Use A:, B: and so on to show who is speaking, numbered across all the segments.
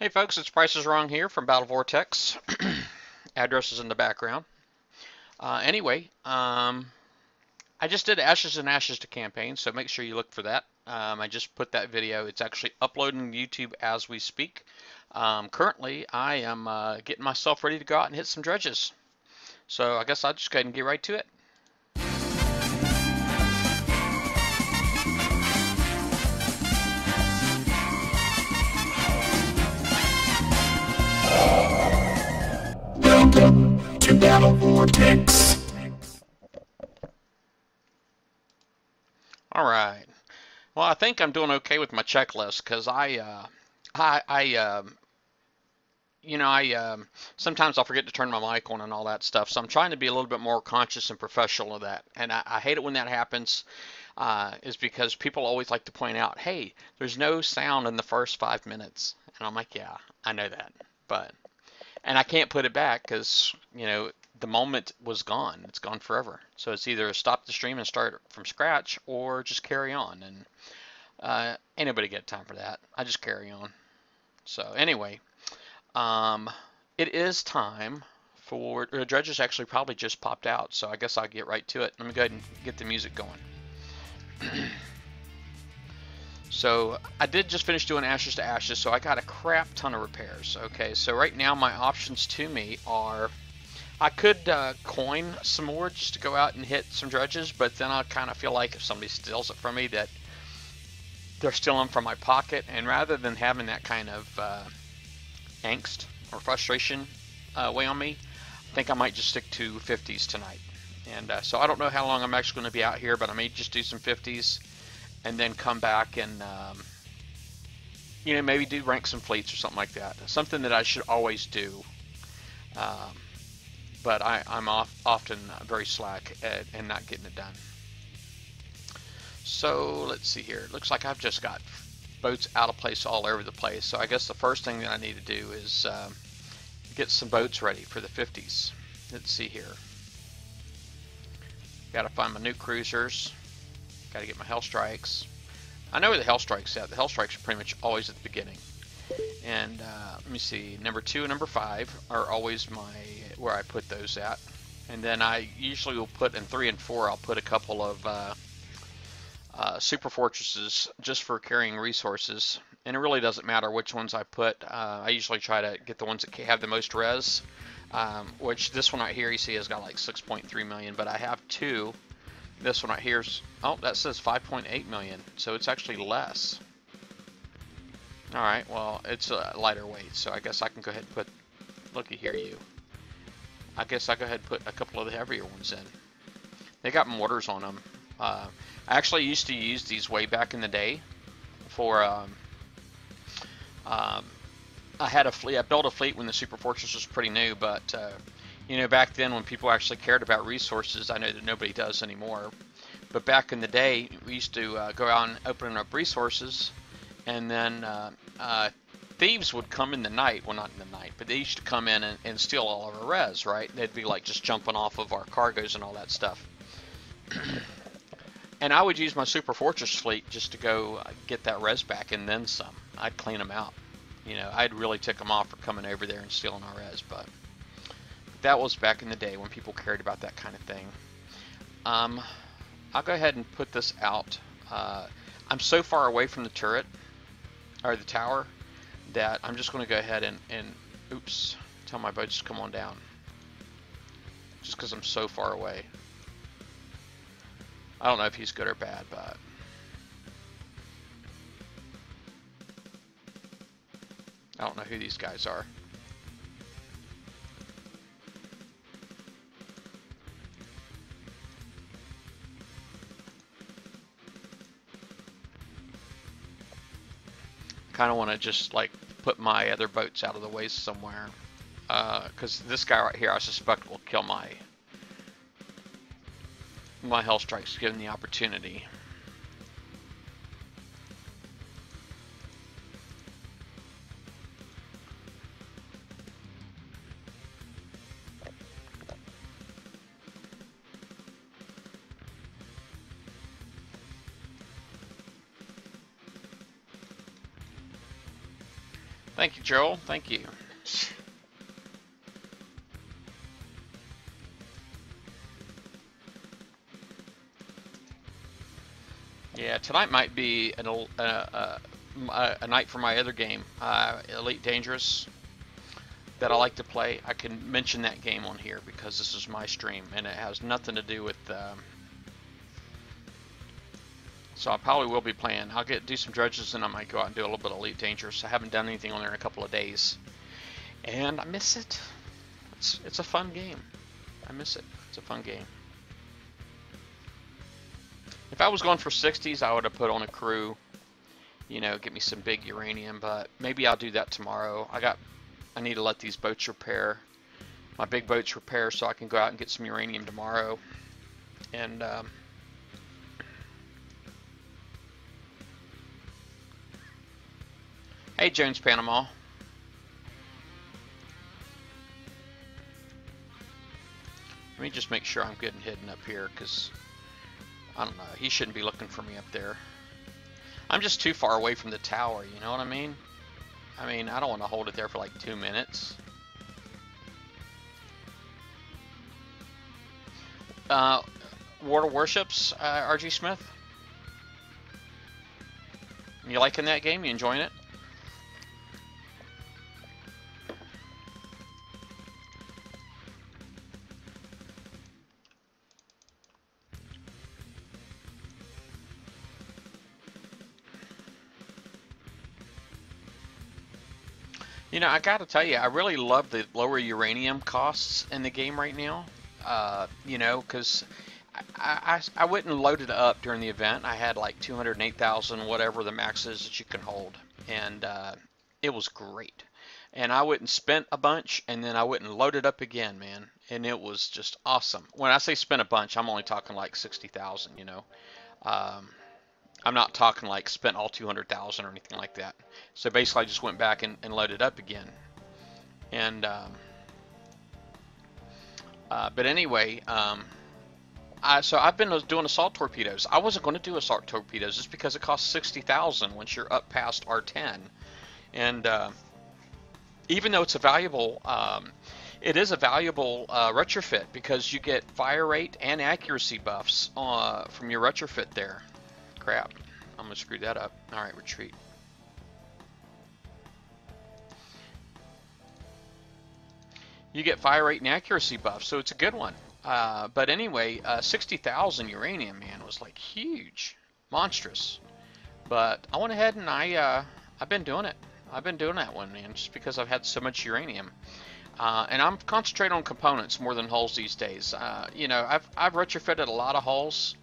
A: Hey folks, it's Price is Wrong here from Battle Vortex. Address is in the background. Anyway, I just did Ashes and Ashes to campaign, so make sure you look for that. I just put that video. It's actually uploading to YouTube as we speak. Currently, I am getting myself ready to go out and hit some dredges. So I guess I'll just go ahead and get right to it.
B: Welcome to Battle Vortex.
A: All right. Well, I think I'm doing okay with my checklist because I sometimes I'll forget to turn my mic on and all that stuff. So I'm trying to be a little bit more conscious and professional of that. And I hate it when that happens, is because people always like to point out, hey, there's no sound in the first 5 minutes. And I'm like, yeah, I know that. And I can't put it back because, the moment was gone. It's gone forever. So it's either stop the stream and start from scratch or just carry on. And ain't nobody got time for that. I just carry on. So anyway. It is time for Dredges actually probably just popped out, so I guess I'll get right to it. Let me go ahead and get the music going. So I did just finish doing Ashes to Ashes, so I got a crap ton of repairs. Okay, so right now my options to me are I could coin some more just to go out and hit some dredges, but then I kind of feel like if somebody steals it from me that they're stealing from my pocket, and rather than having that kind of angst or frustration weigh on me, I think I might just stick to 50s tonight. And so I don't know how long I'm actually going to be out here, but I may just do some 50s and then come back and maybe do rank some fleets or something like that. Something that I should always do, but I'm often very slack and not getting it done. So let's see here. It looks like I've just got boats out of place all over the place. So I guess the first thing that I need to do is get some boats ready for the 50s. Let's see here. Got to find my new cruisers. Got to get my Hellstrikes. I know where the Hellstrike's at. The Hellstrikes are pretty much always at the beginning. And let me see. Number 2 and number 5 are always where I put those at. And then I usually will put in 3 and 4. I'll put a couple of super fortresses just for carrying resources, and it really doesn't matter which ones I put. I usually try to get the ones that have the most res, which this one right here you see has got like 6.3 million, but I have two. This one right here's, oh, that says 5.8 million, so it's actually less. Alright, well, it's a lighter weight, so I guess I can go ahead and put, looky here you, I guess I go ahead and put a couple of the heavier ones in. They got mortars on them. I actually used to use these way back in the day for, I had a fleet, I built a fleet when the Super Fortress was pretty new, but, back then when people actually cared about resources, I know that nobody does anymore, but back in the day, we used to go out and open up resources, and then thieves would come in the night, well not in the night, but they used to come in and steal all of our res, right? They'd be like just jumping off of our cargoes and all that stuff. And I would use my Super Fortress fleet just to go get that res back and then some. I'd clean them out. I'd really tick them off for coming over there and stealing our res, but that was back in the day when people cared about that kind of thing. I'll go ahead and put this out. I'm so far away from the turret, or the tower, that I'm just going to go ahead and oops, tell my boats to come on down. Just because I'm so far away. I don't know if he's good or bad, but I don't know who these guys are. Kind of want to just like put my other boats out of the way somewhere, because this guy right here I suspect will kill my Hellstrikes given the opportunity. Thank you, Joel. Thank you. Yeah, tonight might be a night for my other game, Elite Dangerous, that I like to play. I can mention that game on here because this is my stream and it has nothing to do with. So I probably will be playing. I'll do some dredges and I might go out and do a little bit of Elite Dangerous. I haven't done anything on there in a couple of days, and I miss it. It's a fun game. I miss it. It's a fun game. If I was going for 60s, I would have put on a crew, you know, get me some big uranium, but maybe I'll do that tomorrow. I need to let these boats repair, my big boats repair, so I can go out and get some uranium tomorrow. And hey, Jones Panama. Let me just make sure I'm good and hidden up here, because I don't know, he shouldn't be looking for me up there. I'm just too far away from the tower, you know what I mean? I don't want to hold it there for like 2 minutes. World of Warships, RG Smith? You liking that game? You enjoying it? You know, I gotta tell you, I really love the lower uranium costs in the game right now. You know, because I wouldn't load it up during the event. I had like 208,000, whatever the max is that you can hold, and it was great. And I wouldn't spend a bunch, and then I wouldn't load it up again, man. And it was just awesome. When I say spend a bunch, I'm only talking like 60,000, you know. Um, I'm not talking like spent all 200,000 or anything like that. So basically, I just went back and loaded up again. And but anyway, so I've been doing assault torpedoes. I wasn't going to do assault torpedoes just because it costs 60,000 once you're up past R10. And even though it's a valuable, it is a valuable retrofit because you get fire rate and accuracy buffs from your retrofit there. Crap, I'm gonna screw that up. All right, retreat. You get fire rate and accuracy buffs, so it's a good one. But anyway, 60,000 uranium, man, was like huge, monstrous. But I went ahead and I've been doing it. I've been doing that one, man, just because I've had so much uranium. And I'm concentrating on components more than hulls these days. You know, I've retrofitted a lot of hulls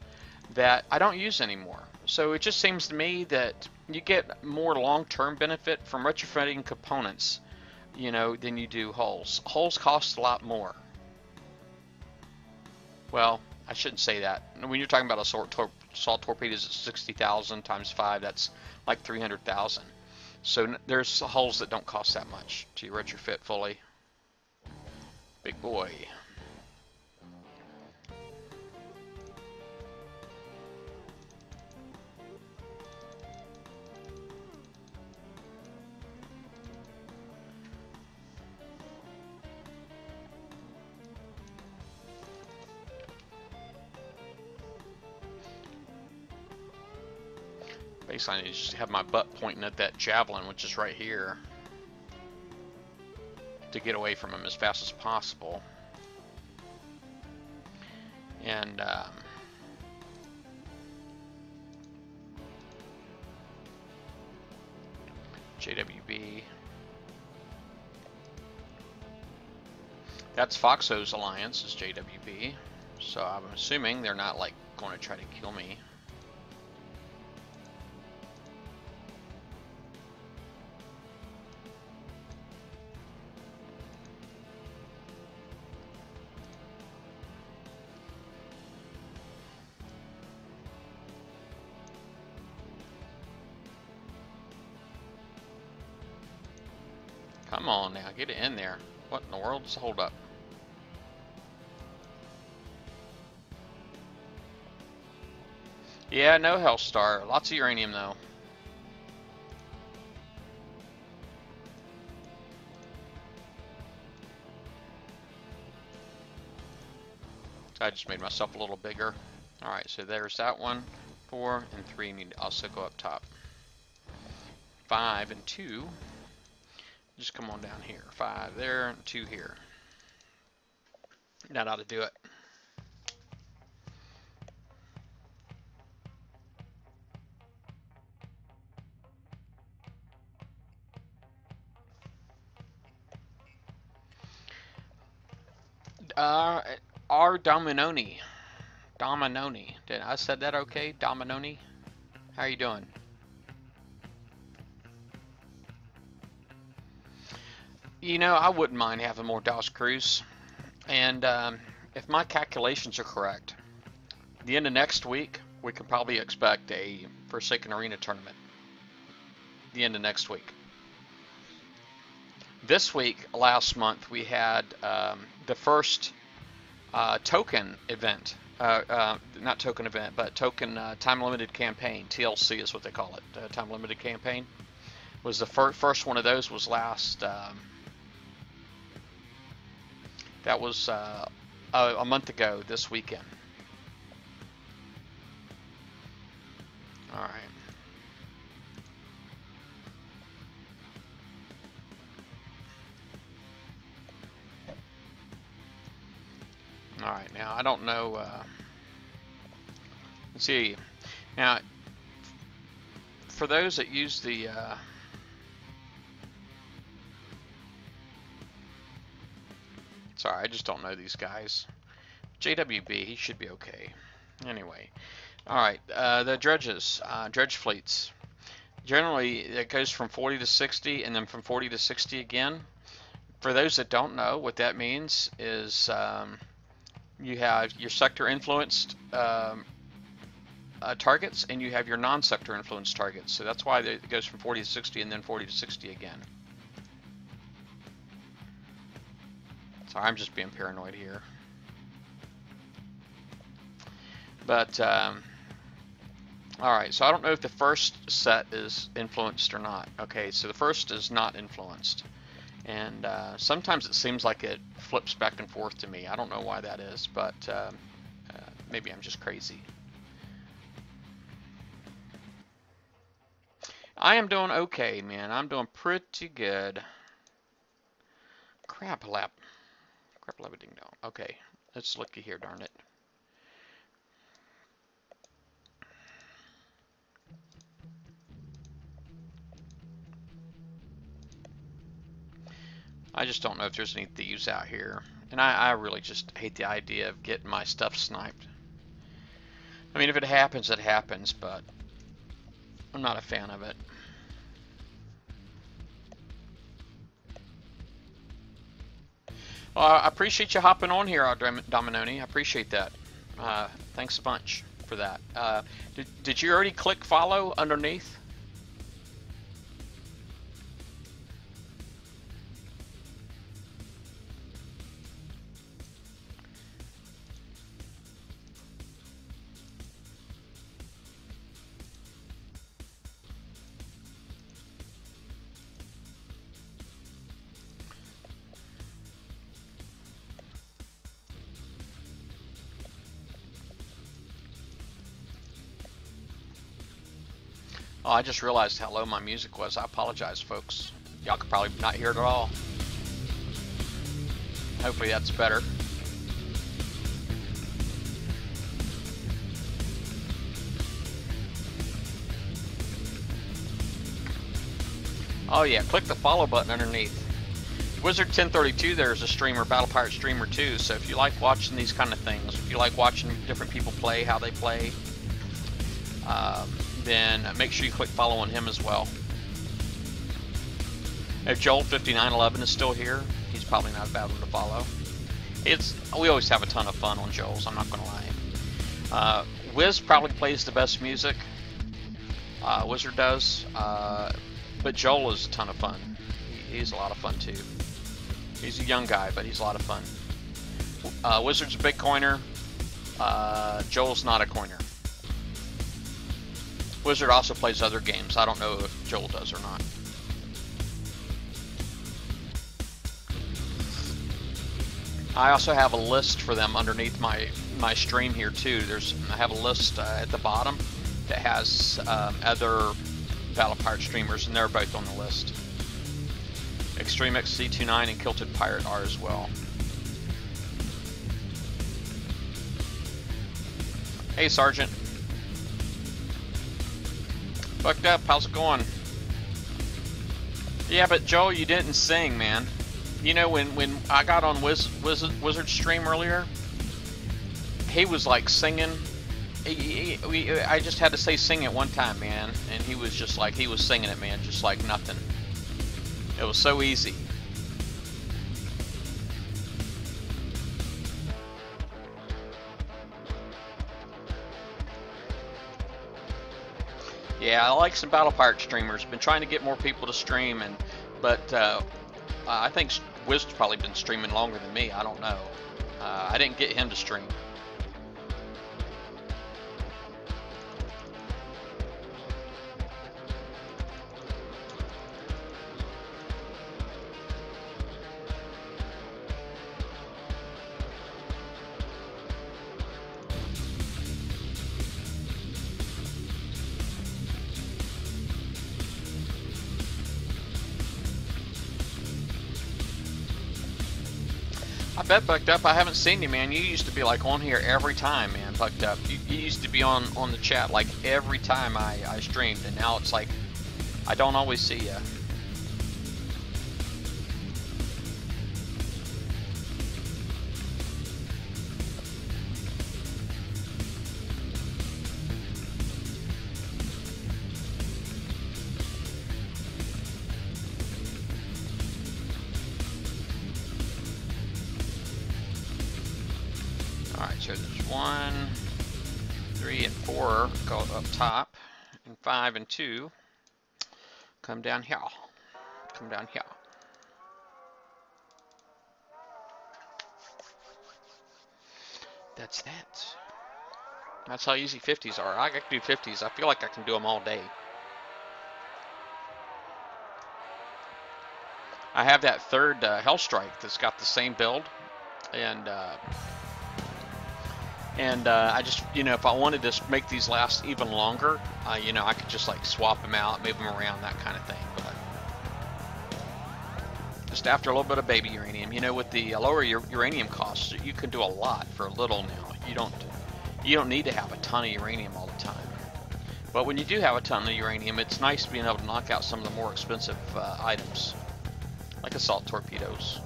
A: that I don't use anymore. So it just seems to me that you get more long-term benefit from retrofitting components, you know, than you do hulls. Hulls cost a lot more. Well, I shouldn't say that. When you're talking about assault torpedoes at 60,000 times 5, that's like 300,000. So there's hulls that don't cost that much to retrofit fully. Big boy. Basically, I need to just have my butt pointing at that javelin, which is right here, to get away from him as fast as possible. And JWB. That's Foxo's alliance is JWB. So I'm assuming they're not like going to try to kill me. Come on now, get it in there. What in the world's hold up? Yeah, no Hellstar. Lots of uranium though. So I just made myself a little bigger. Alright, so there's that one. 4 and 3 need to also go up top. 5 and 2. Just come on down here. 5 there and 2 here. That ought to do it. R. Dominoni. Dominoni. Did I said that okay? Dominoni? How are you doing? You know, I wouldn't mind having more DOS crews. And if my calculations are correct, the end of next week, we can probably expect a Forsaken Arena tournament. The end of next week. This week, last month, we had the first token event. Not token event, but token time-limited campaign. TLC is what they call it. Time-limited campaign. Was the first one of those was last... that was a month ago this weekend. All right. All right, now I don't know. Let's see. Now, for those that use the sorry, I just don't know these guys. JWB, he should be okay. Anyway, all right. The dredges, dredge fleets. Generally, it goes from 40 to 60, and then from 40 to 60 again. For those that don't know, what that means is you have your sector influenced targets, and you have your non-sector influenced targets. So that's why it goes from 40 to 60 and then 40 to 60 again. Sorry, I'm just being paranoid here. But, alright, so I don't know if the first set is influenced or not. Okay, so the first is not influenced. And sometimes it seems like it flips back and forth to me. I don't know why that is, but maybe I'm just crazy. I am doing okay, man. I'm doing pretty good. Crap-a-lap. Crap-a-lap-a-ding-dong. Okay, let's look here, darn it. I just don't know if there's any thieves out here. And I really just hate the idea of getting my stuff sniped. I mean, if it happens, it happens, but I'm not a fan of it. Well, I appreciate you hopping on here, Dominoni. I appreciate that. Thanks a bunch for that. Did you already click follow underneath? Oh, I just realized how low my music was. I apologize, folks. Y'all could probably not hear it at all. Hopefully that's better. Oh yeah, click the follow button underneath. Wizard 1032 there is a streamer, Battle Pirate streamer too, so if you like watching these kind of things, if you like watching different people play, how they play, then make sure you click follow on him as well. If Joel5911 is still here, he's probably not a bad one to follow. We always have a ton of fun on Joel's, I'm not going to lie. Wiz probably plays the best music. Wizard does. But Joel is a ton of fun. He's a lot of fun too. He's a young guy, but he's a lot of fun. Wizard's a big coiner. Joel's not a coiner. Wizard also plays other games. I don't know if Joel does or not. I also have a list for them underneath my stream here too. I have a list at the bottom that has other Battle Pirate streamers, and they're both on the list. Extreme XC29 and Kilted Pirate are as well. Hey Sergeant. Fucked up, how's it going? Yeah, but Joel, you didn't sing, man. You know, when I got on Wizard's stream earlier, he was like singing. I just had to say sing it one time, man, and he was just like, he was singing it, man, just like nothing. It was so easy. Yeah, I like some Battle Pirate streamers. Been trying to get more people to stream, but I think Wizard's probably been streaming longer than me. I don't know. I didn't get him to stream. I bet Bucked Up, I haven't seen you, man. You used to be like on here every time, man, Bucked Up. You used to be on the chat like every time I streamed, and now it's like I don't always see you. So there's 1, 3, and 4 go up top, and 5 and 2 come down here. Come down here. That's that. That's how easy 50s are. I can do 50s. I feel like I can do them all day. I have that third Hellstrike that's got the same build, and I just, you know, if I wanted to make these last even longer, you know, I could just like swap them out, move them around, that kind of thing. But just after a little bit of baby uranium, you know, with the lower uranium costs, you can do a lot for a little now. You don't need to have a ton of uranium all the time. But when you do have a ton of uranium, it's nice being able to knock out some of the more expensive items, like assault torpedoes.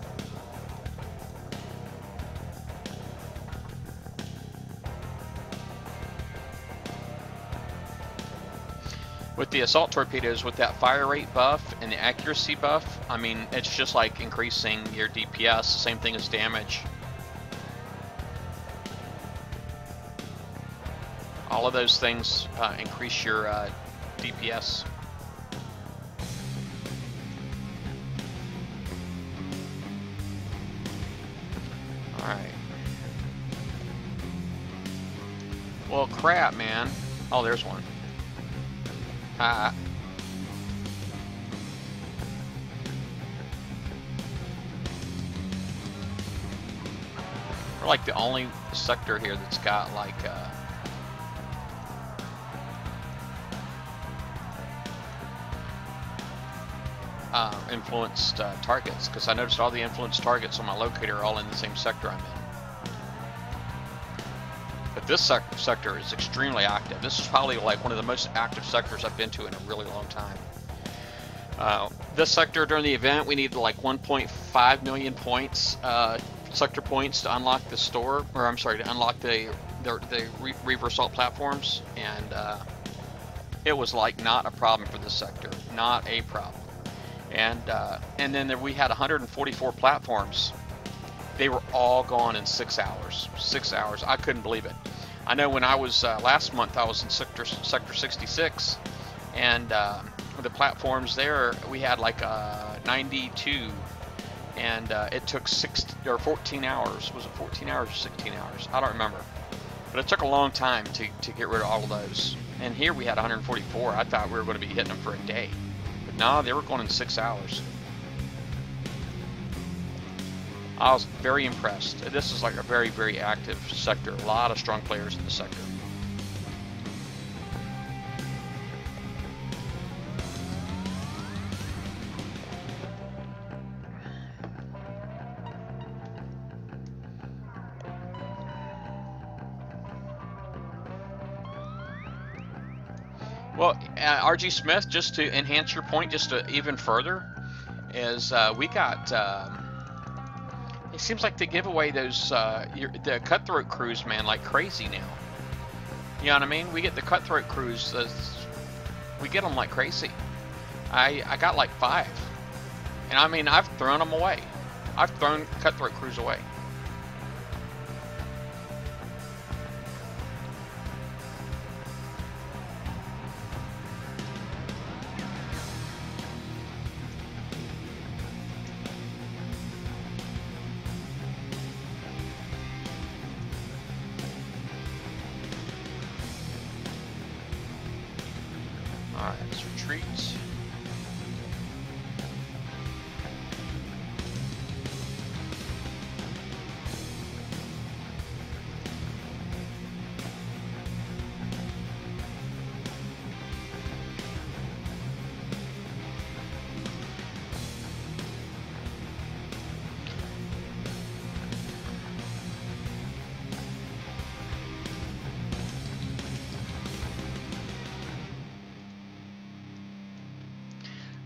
A: With the assault torpedoes, with that fire rate buff and the accuracy buff, I mean, it's just like increasing your DPS, same thing as damage. All of those things increase your DPS. Alright. Well, crap, man. Oh, there's one. We're like the only sector here that's got like influenced targets, because I noticed all the influenced targets on my locator are all in the same sector I'm in. But this sector is extremely active. This is probably like one of the most active sectors I've been to in a really long time. This sector during the event, we need like 1.5 million points, sector points to unlock the store, or I'm sorry, to unlock the Reaver Assault platforms, and it was like not a problem for this sector, not a problem. And then we had 144 platforms. They were all gone in 6 hours. 6 hours. I couldn't believe it. I know when I was last month, I was in sector 66, and the platforms there, we had like 92, and it took 14 hours. Was it 14 hours or 16 hours? I don't remember. But it took a long time to get rid of all of those. And here we had 144. I thought we were going to be hitting them for a day. But no, they were going in 6 hours. I was very impressed. This is like a very, very active sector. A lot of strong players in the sector. Well, RG Smith, just to enhance your point just to even further, is we got, it seems like they give away those, the cutthroat crews, man, like crazy now. You know what I mean? We get the cutthroat crews, we get them like crazy. I got like 5. And I mean, I've thrown them away. I've thrown cutthroat crews away. Alright, let's retreat.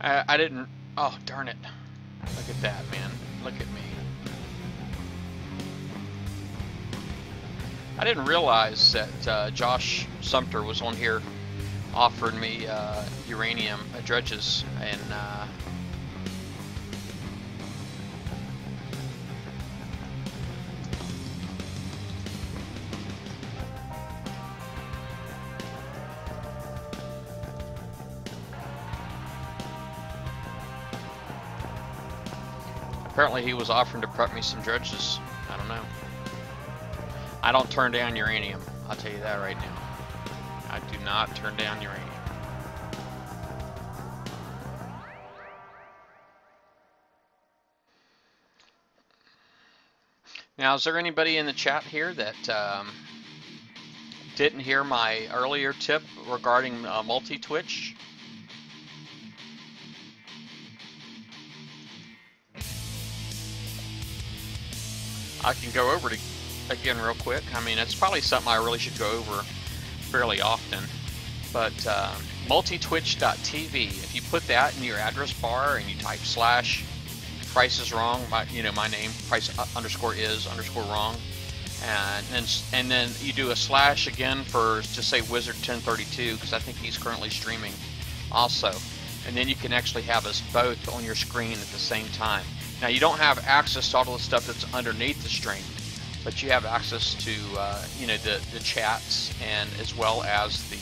A: I didn't, oh darn it. Look at that, man. Look at me. I didn't realize that Josh Sumter was on here offering me uranium dredges, and apparently he was offering to prep me some dredges. I don't know. I don't turn down uranium. I'll tell you that right now. I do not turn down uranium. Now, is there anybody in the chat here that didn't hear my earlier tip regarding multi-twitch? I can go over it again real quick. I mean, it's probably something I really should go over fairly often. But multitwitch.tv, if you put that in your address bar and you type slash price is wrong, my name, price underscore is underscore wrong, and then you do a slash again for just say Wizard 1032, because I think he's currently streaming also, and then you can actually have us both on your screen at the same time. Now, you don't have access to all the stuff that's underneath the stream, but you have access to the chats, and as well as the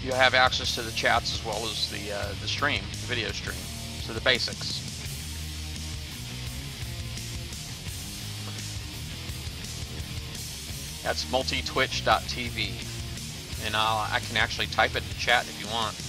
A: you have access to the chats as well as the stream, the video stream. So the basics. That's multitwitch.tv, and I can actually type it in the chat if you want.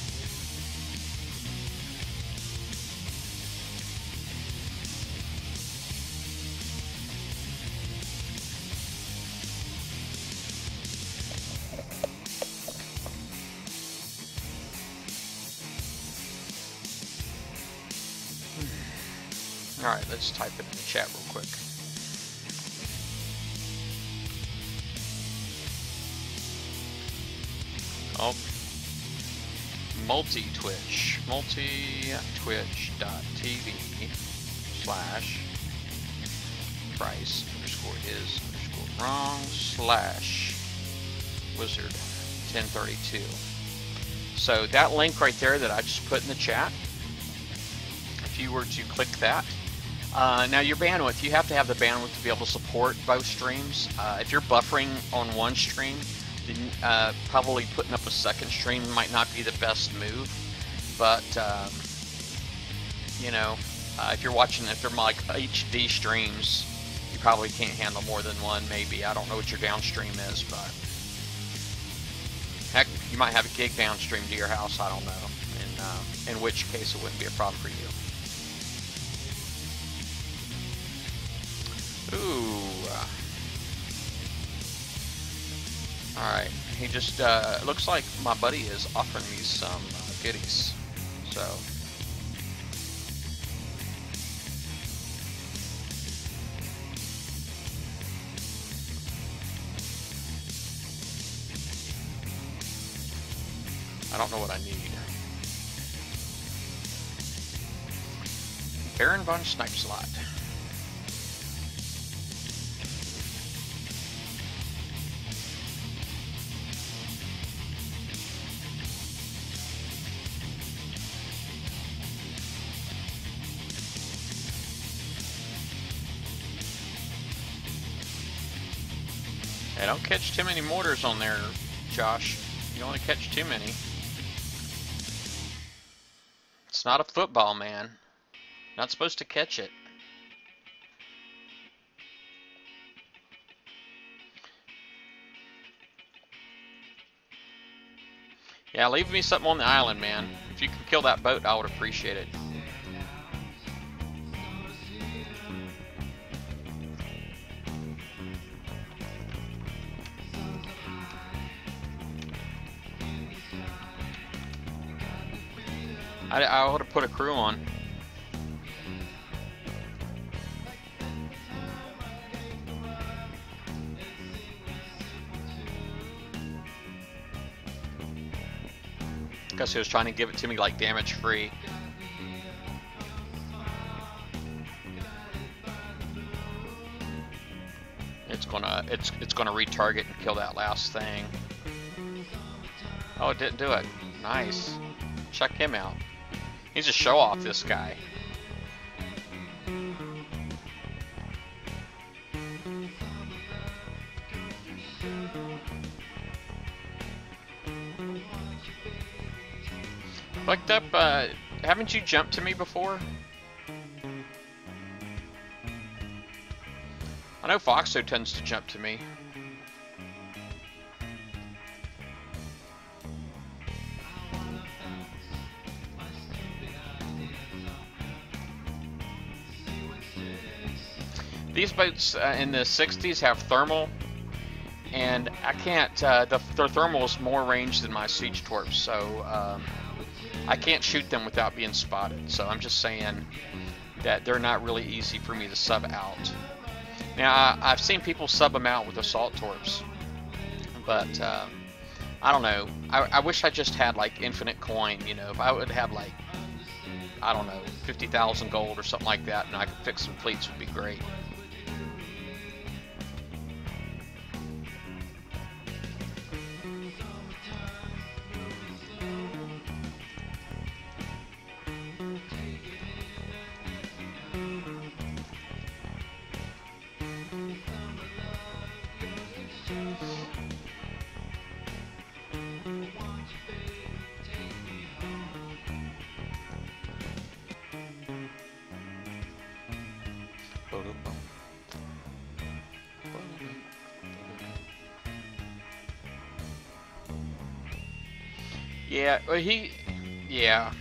A: Alright, let's type it in the chat real quick. Oh, multi-twitch, multitwitch.tv slash price underscore is underscore wrong slash wizard 1032. So that link right there that I just put in the chat, if you were to click that, now your bandwidth, you have to have the bandwidth to be able to support both streams. If you're buffering on one stream, then probably putting up a second stream might not be the best move. But if you're watching, if they're like HD streams, you probably can't handle more than one. Maybe, I don't know what your downstream is, but heck, you might have a gig downstream to your house. I don't know, in which case it wouldn't be a problem for you. Alright, he just, looks like my buddy is offering me some goodies. So, I don't know what I need. Baron von Snipeslot. Hey, don't catch too many mortars on there, Josh. You don't want to catch too many. It's not a football, man. Not supposed to catch it. Yeah, leave me something on the island, man. If you can kill that boat, I would appreciate it. I would have put a crew on. Guess he was trying to give it to me like damage free. It's gonna retarget and kill that last thing. Oh, it didn't do it. Nice. Check him out. He's a show off, this guy. Looked up, haven't you jumped to me before? I know Foxo tends to jump to me. These boats in the 60s have thermal, and I can't, their thermal is more range than my siege torps, so I can't shoot them without being spotted. So I'm just saying that they're not really easy for me to sub out. Now, I've seen people sub them out with assault torps, but I don't know. I wish I just had like infinite coin, you know. If I would have like, I don't know, 50,000 gold or something like that, and I could fix some fleets, would be great. Yeah, well, yeah.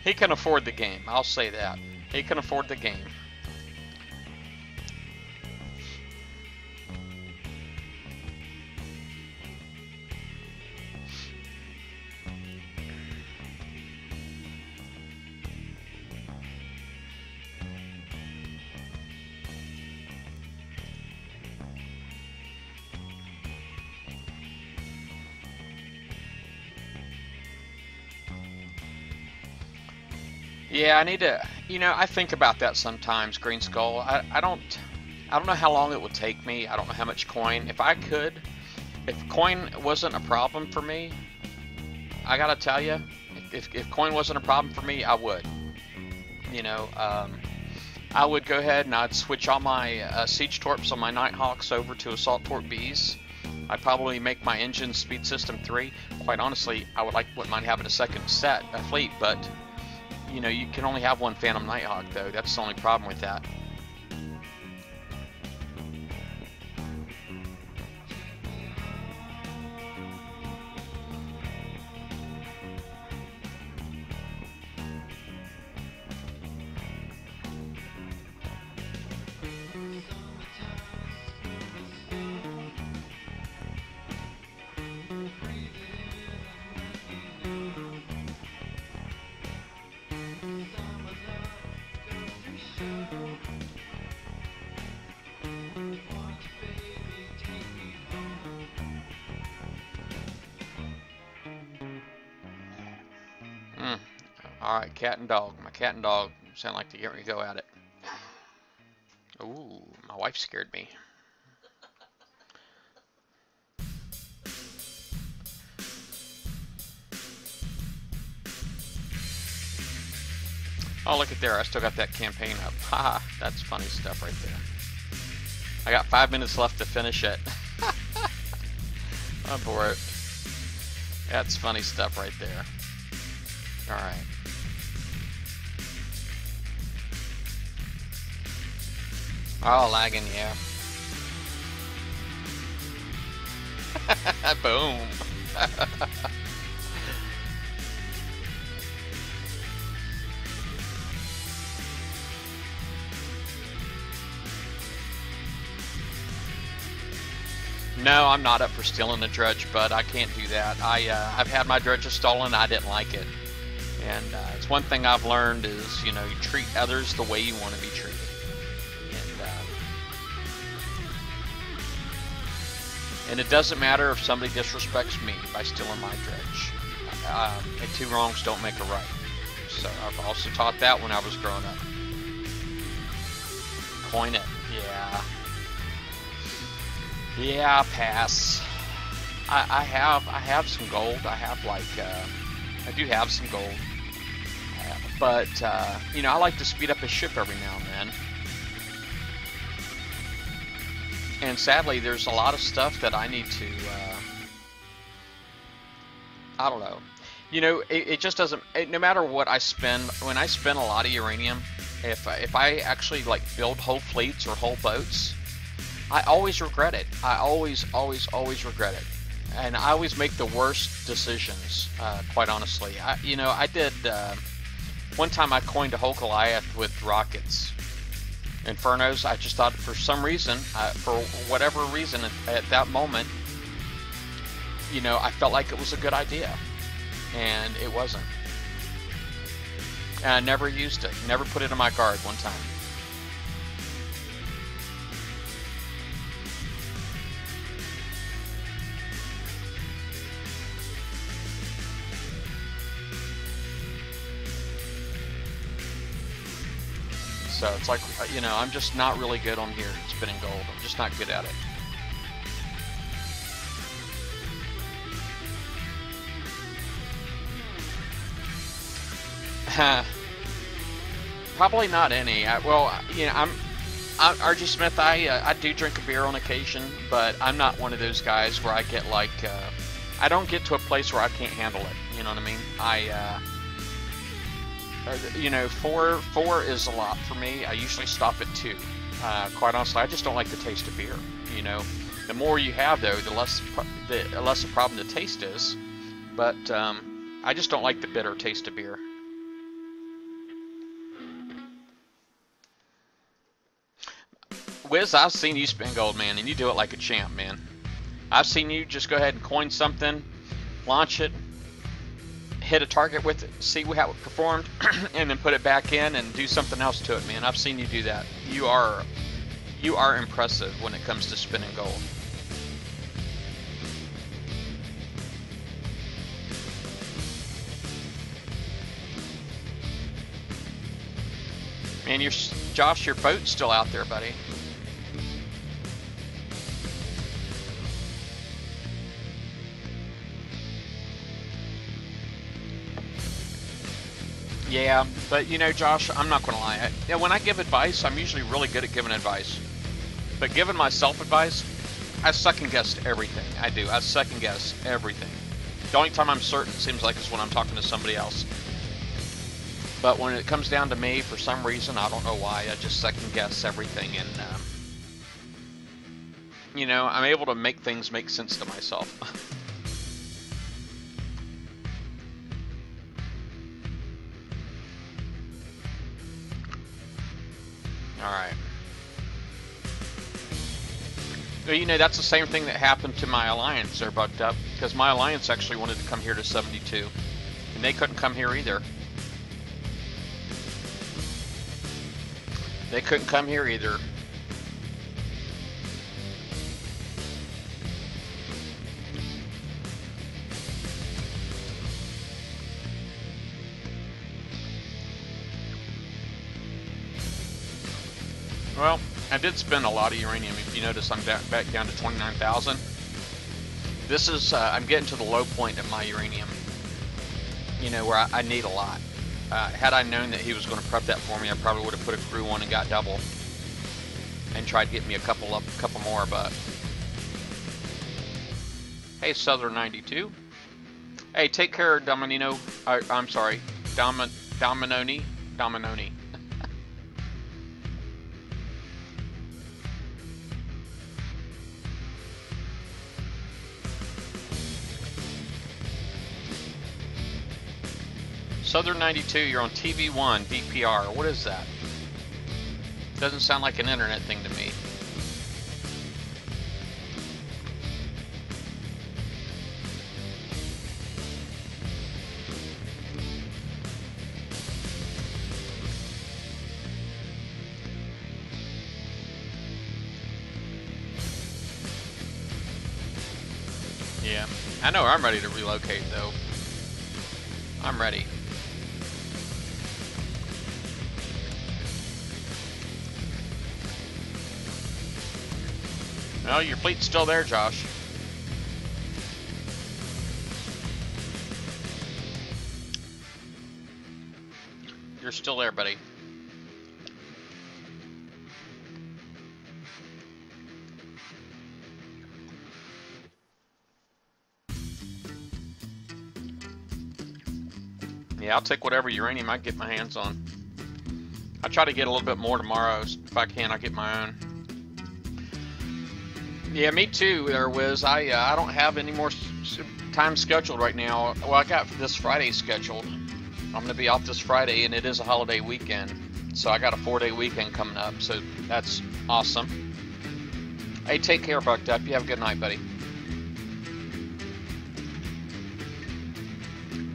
A: He can afford the game, I'll say that. He can afford the game. Yeah, I need to, you know, I think about that sometimes, Green Skull. I don't know how long it would take me. I don't know how much coin. If coin wasn't a problem for me, I gotta tell you, if coin wasn't a problem for me, I would. You know, I would go ahead and I'd switch all my siege torps on my Nighthawks over to assault torp Bs. I'd probably make my engine speed system 3. Quite honestly, I wouldn't mind having a second fleet, but you know, you can only have one Phantom Nighthawk, though. That's the only problem with that. All right, cat and dog. My cat and dog sound like to get ready to go at it. Ooh, my wife scared me. Oh, look at there. I still got that campaign up. Haha, that's funny stuff right there. I got 5 minutes left to finish it. I'm bored. That's funny stuff right there. All right. Oh, lagging, yeah. Boom. No, I'm not up for stealing a dredge, but I can't do that. I've had my dredges stolen. I didn't like it, and it's one thing I've learned is you treat others the way you want to be treated. And it doesn't matter if somebody disrespects me by stealing my dredge. And two wrongs don't make a right. So I've also taught that when I was growing up. Coin it, yeah. Yeah, pass. I have some gold. I have I do have some gold. But I like to speed up a ship every now and then. And sadly, there's a lot of stuff that I need to, I don't know. It just doesn't, no matter what I spend, when I spend a lot of uranium, if I actually build whole fleets or whole boats, I always regret it. I always regret it. And I always make the worst decisions, quite honestly. I did, one time I coined a whole Goliath with rockets. Infernos, I just thought for some reason, for whatever reason at that moment, I felt like it was a good idea. And it wasn't. And I never used it. Never put it in my guard one time. So it's like, I'm just not really good on here spinning gold. I'm just not good at it. Probably not any. RG Smith. I do drink a beer on occasion, but I'm not one of those guys where I get I don't get to a place where I can't handle it. You know what I mean? Four is a lot for me. I usually stop at 2. Quite honestly, I just don't like the taste of beer. The more you have, though, the less a problem the taste is. But I just don't like the bitter taste of beer. Wiz, I've seen you spin gold, man, and you do it like a champ, man. I've seen you just go ahead and coin something, launch it, hit a target with it, see how it performed, and then put it back in and do something else to it, man. I've seen you do that. You are impressive when it comes to spinning gold. Man, Josh, your boat's still out there, buddy. Yeah, but Josh, I'm not gonna lie. When I give advice, I'm usually really good at giving advice. But giving myself advice, I second guess everything. I do. I second guess everything. The only time I'm certain, it seems like, is when I'm talking to somebody else. But when it comes down to me, for some reason, I don't know why, I just second guess everything, and I'm able to make things make sense to myself. Alright. Well, that's the same thing that happened to my Alliance. They're bugged up, because my Alliance actually wanted to come here to 72, and they couldn't come here either. They couldn't come here either. Well, I did spend a lot of uranium. If you notice, I'm back down to 29,000. This is, I'm getting to the low point of my uranium, you know, where I need a lot. Had I known that he was going to prep that for me, I probably would have put a crew on and got double and tried to get me a couple more, but hey, Southern 92. Hey, take care, Dominino. I'm sorry, Dominoni. Southern 92, you're on TV1 DPR. What is that? Doesn't sound like an internet thing to me. Yeah, I know I'm ready to relocate though. I'm ready. Well, your fleet's still there, Josh. You're still there, buddy. Yeah, I'll take whatever uranium I can get my hands on. I'll try to get a little bit more tomorrow. If I can, I'll get my own. Yeah, me too, there, Wiz. I don't have any more time scheduled right now. Well, I got this Friday scheduled. I'm going to be off this Friday, and it is a holiday weekend. So I got a 4-day weekend coming up, so that's awesome. Hey, take care, Bucked Up. You have a good night, buddy.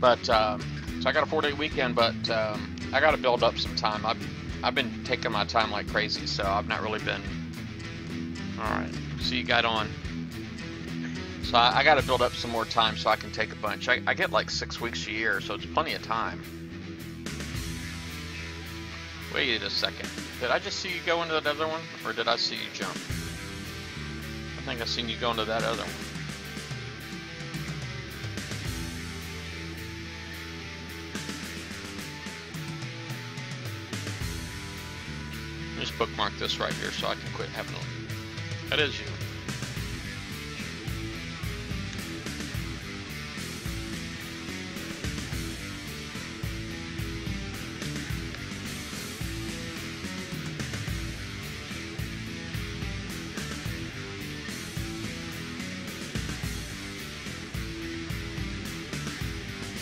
A: But, so I got a 4-day weekend, but I got to build up some time. I've been taking my time like crazy, so I've not really been... Alright. So you got on. So I got to build up some more time so I can take a bunch. I get like 6 weeks a year, so it's plenty of time. Wait a second. Did I just see you go into that other one, or did I see you jump? I think I seen you go into that other one. Just bookmark this right here so I can quit having a look. That is you.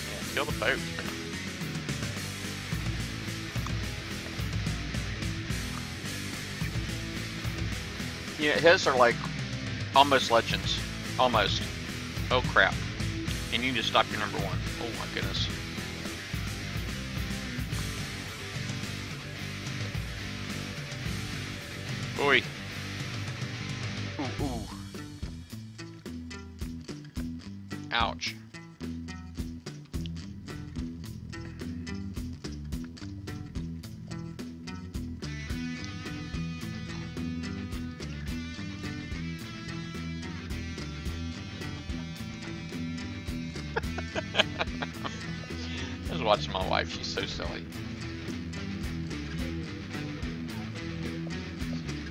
A: Yeah, kill the boat. Yeah, his are like almost legends. Almost. Oh crap. And you just stop your number one. Oh my goodness. Boy. Ooh, ooh. Ouch. I was watching my wife, she's so silly.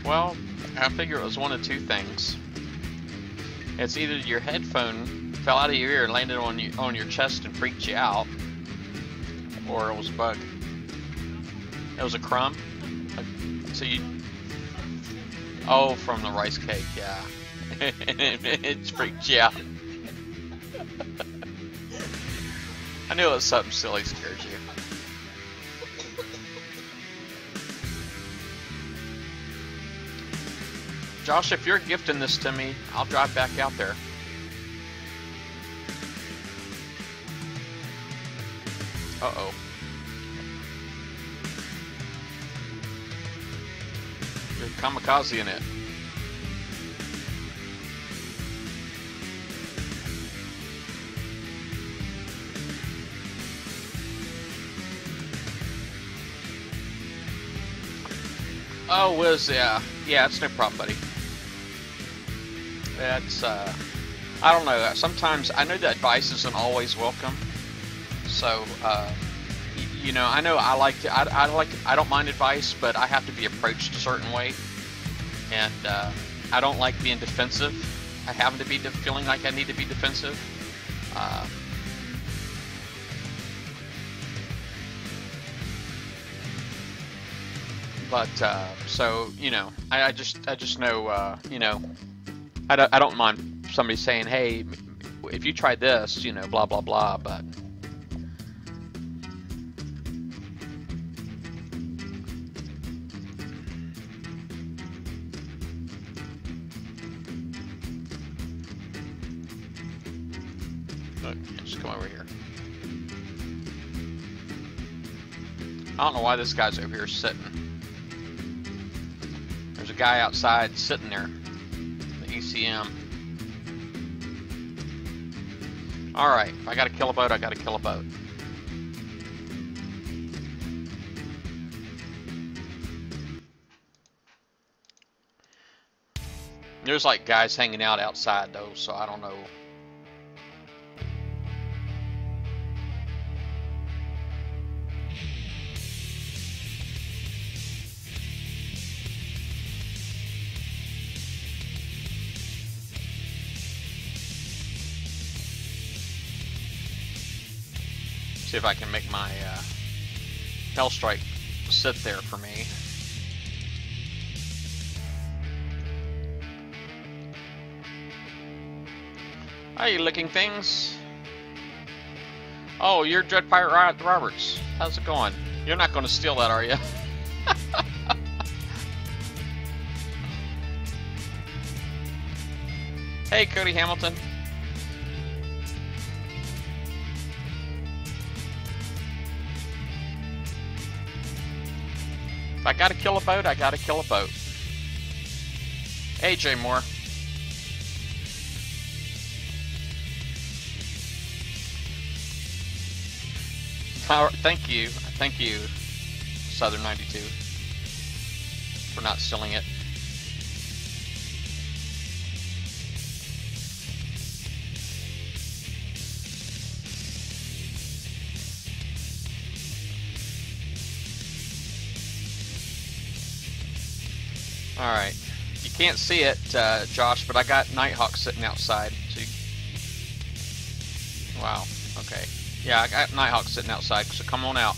A: Well, I figure it was one of two things. It's either your headphone fell out of your ear and landed on your chest and freaked you out, or it was a bug. It was a crumb. So you... Oh, from the rice cake, yeah. It freaked you out. I knew it was something silly scared you. Josh, if you're gifting this to me, I'll drive back out there. Uh-oh. You're kamikaze in it. Oh, Wiz, yeah. Yeah, it's no problem, buddy. That's, I don't know. Sometimes, I know that advice isn't always welcome. So, you know, I know I like to, I don't mind advice, but I have to be approached a certain way. And, I don't like being defensive. I happen to be feeling like I need to be defensive. But so you know, I just know you know, I don't mind somebody saying, hey, if you try this, you know, blah blah blah. But look, just come over here. I don't know why this guy's over here sitting. There's a guy outside sitting there, the ECM. Alright, if I gotta kill a boat, I gotta kill a boat. There's like guys hanging out outside though, so I don't know. See if I can make my Hellstrike sit there for me. Are you licking things? Oh, you're Dread Pirate Roberts. How's it going? You're not going to steal that, are you? Hey, Cody Hamilton. If I gotta kill a boat, I gotta kill a boat. Hey, Jay Moore. Thank you, Southern 92, for not stealing it. Alright, you can't see it, Josh, but I got Nighthawk sitting outside. So wow, okay. Yeah, I got Nighthawk sitting outside, so come on out.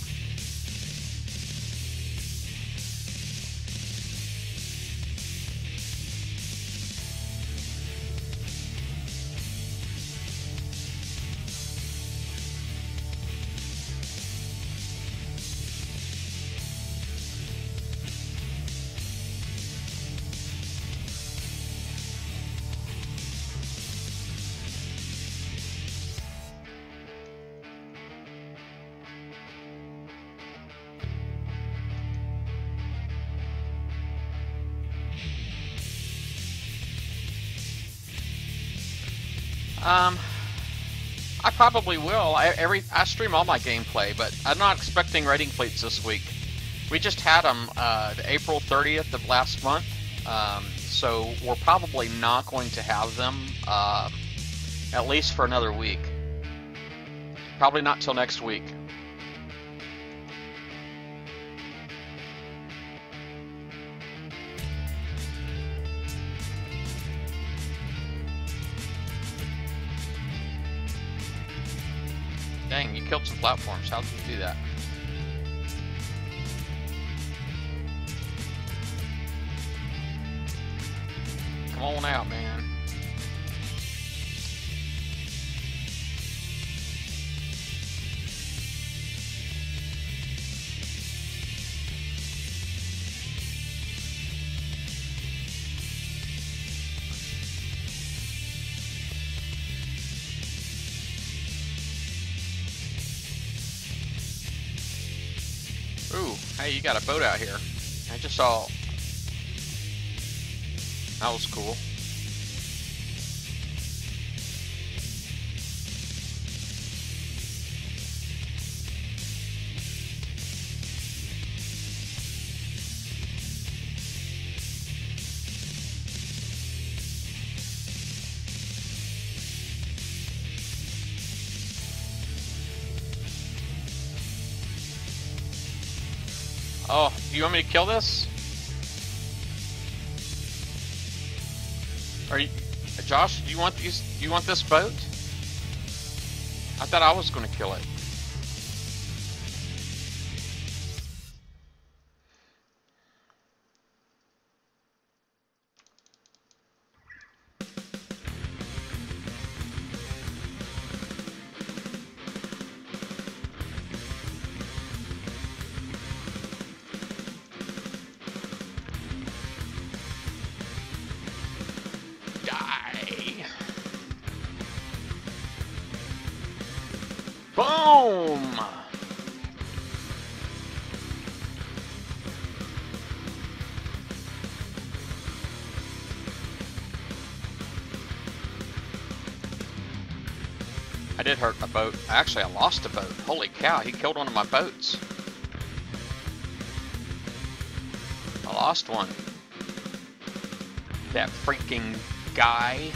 A: I probably will. I stream all my gameplay, but I'm not expecting raiding fleets this week. We just had them the April 30th of last month, so we're probably not going to have them at least for another week. Probably not till next week. Dang, you killed some platforms. How did you do that? Come on out, man. Ooh, hey, you got a boat out here. I just saw. That was cool. Oh, do you want me to kill this? Are you, Josh? Do you want these? Do you want this boat? I thought I was going to kill it. Die. Boom. I did hurt a boat. Actually, I lost a boat. Holy cow, he killed one of my boats. I lost one. That freaking guy.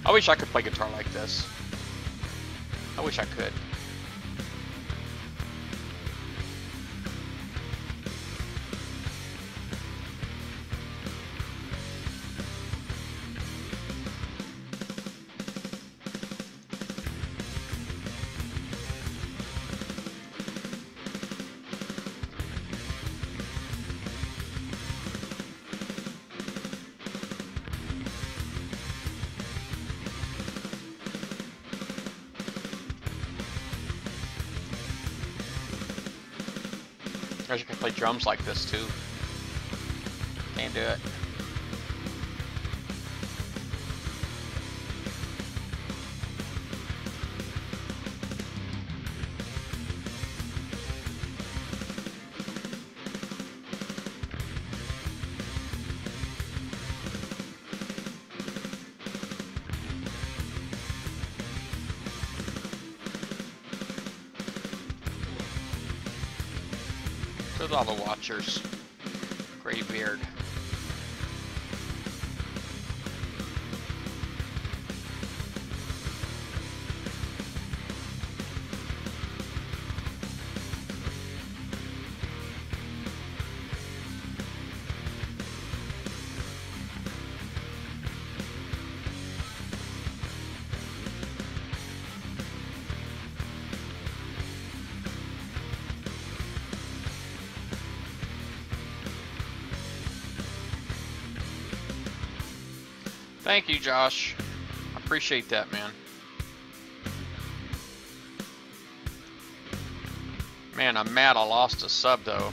A: I wish I could play guitar like this. I wish I could. I wish I could play drums like this too. Can't do it. To all the watchers. Graybeard. Thank you, Josh. I appreciate that, man. Man, I'm mad I lost a sub, though.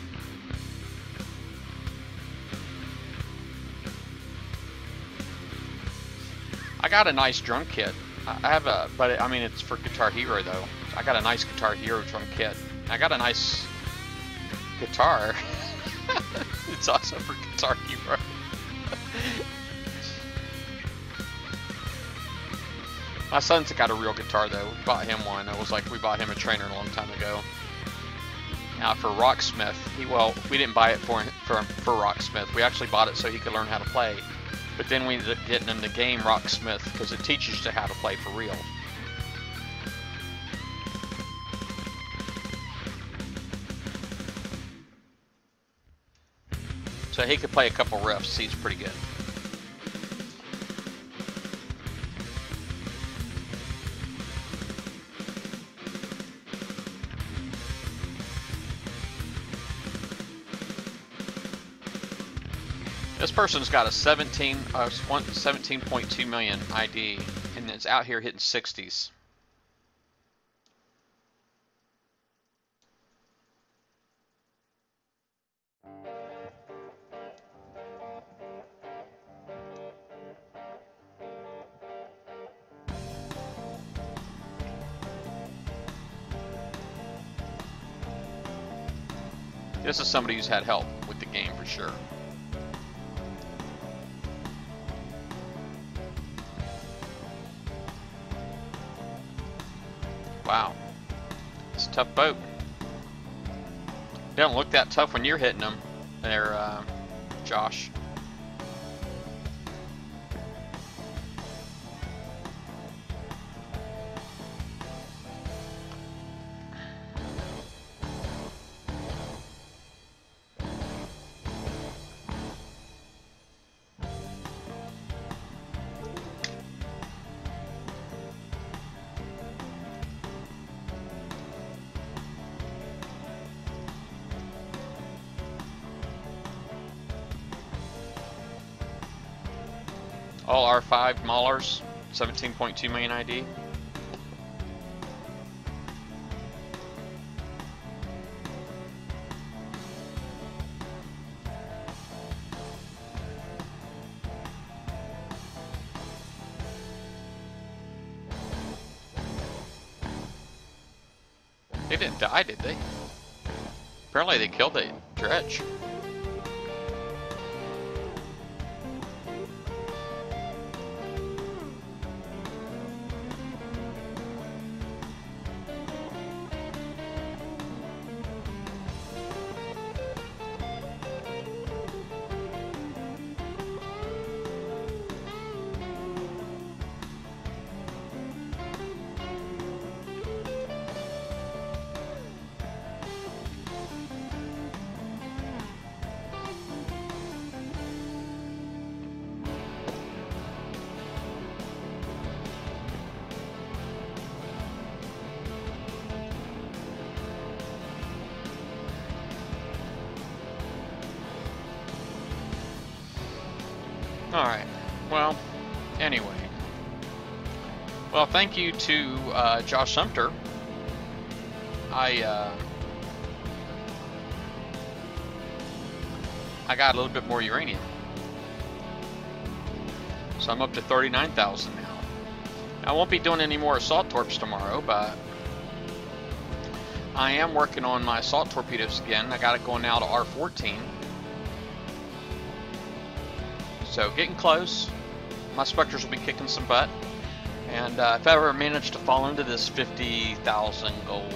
A: I got a nice drum kit. I have a, but I mean, it's for Guitar Hero, though. I got a nice Guitar Hero drum kit. I got a nice guitar. It's also for Guitar Hero. My son's got a real guitar though. We bought him one. It was like we bought him a trainer a long time ago. Now for Rocksmith, we didn't buy it for Rocksmith. We actually bought it so he could learn how to play. But then we ended up getting him the game Rocksmith because it teaches you how to play for real. So he could play a couple riffs. He's pretty good. This person's got a 17.2 million ID, and it's out here hitting 60s. This is somebody who's had help with the game for sure. Wow. It's a tough boat. They don't look that tough when you're hitting them there, Josh. All R5 Maulers, 17.2 million ID. They didn't die, did they? Apparently they killed a dredge. Alright, well, anyway. Well, thank you to Josh Sumter. I got a little bit more uranium. So I'm up to 39,000 now. I won't be doing any more assault torps tomorrow, but I am working on my assault torpedoes again. I got it going now to R14. So getting close. My Spectres will be kicking some butt. And if I ever manage to fall into this 50,000 goal,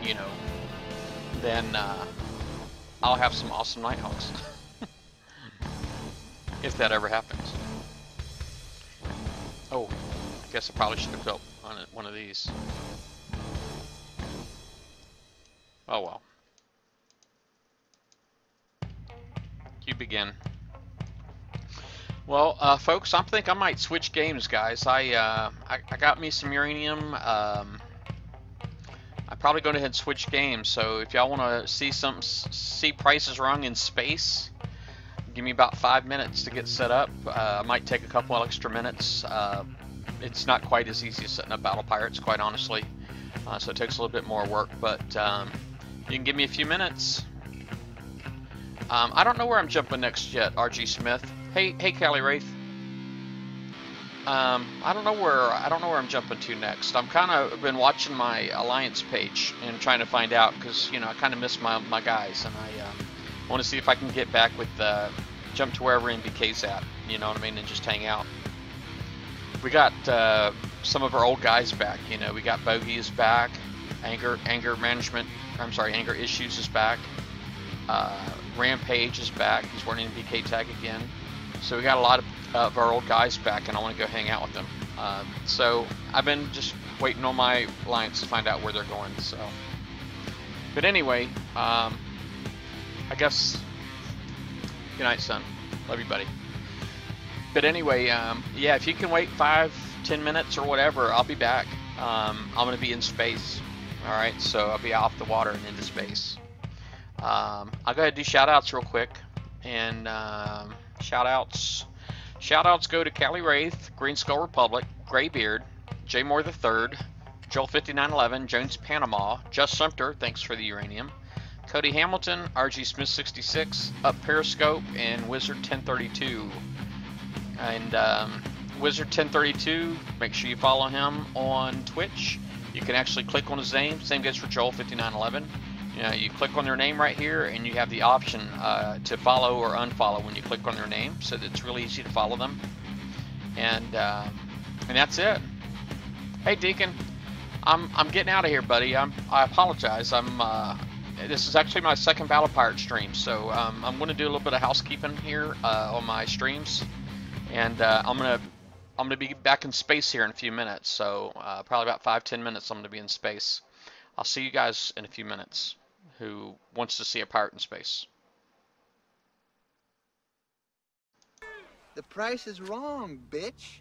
A: you know, then I'll have some awesome Nighthawks. If that ever happens. Oh, I guess I probably should have built one of these. Oh well. You begin. Well, folks, I think I might switch games, guys. I got me some uranium. I'm probably going to head and switch games. So if y'all want to see Prices Wrong in space, give me about 5 minutes to get set up. I might take a couple extra minutes. It's not quite as easy as setting up Battle Pirates, quite honestly. So it takes a little bit more work, but you can give me a few minutes. I don't know where I'm jumping next yet, RG Smith. Hey, Callie Wraith. I don't know where I'm jumping to next. I'm kind of been watching my alliance page and trying to find out, because you know I kind of miss my guys, and I want to see if I can get back with jump to wherever NBK's at. You know what I mean, and just hang out. We got some of our old guys back. You know, we got Bogey is back. Anger Issues is back. Rampage is back. He's wearing an NBK tag again. So we got a lot of our old guys back, and I want to go hang out with them. So I've been just waiting on my alliance to find out where they're going. So, but anyway, I guess. Good night, son. Love you, buddy. But anyway, yeah, if you can wait 5-10 minutes or whatever, I'll be back. I'm going to be in space. All right, so I'll be off the water and into space. I'll go ahead and do shout-outs real quick. And shout-outs go to Callie Wraith, Green Skull Republic, Graybeard, J Moore III, Joel 5911, Jones Panama, Just Sumter, thanks for the uranium, Cody Hamilton, RG Smith 66, Up Periscope, and Wizard 1032. And Wizard 1032, make sure you follow him on Twitch. You can actually click on his name. Same goes for Joel 5911. You know, you click on their name right here, and you have the option to follow or unfollow when you click on their name, so that it's really easy to follow them. And that's it. Hey, Deacon. I'm getting out of here, buddy. I apologize. This is actually my second Battle Pirate stream, so I'm going to do a little bit of housekeeping here on my streams, and I'm gonna be back in space here in a few minutes. So probably about 5-10 minutes, I'm gonna be in space. I'll see you guys in a few minutes. Who wants to see a pirate in space?
C: The price is wrong, bitch.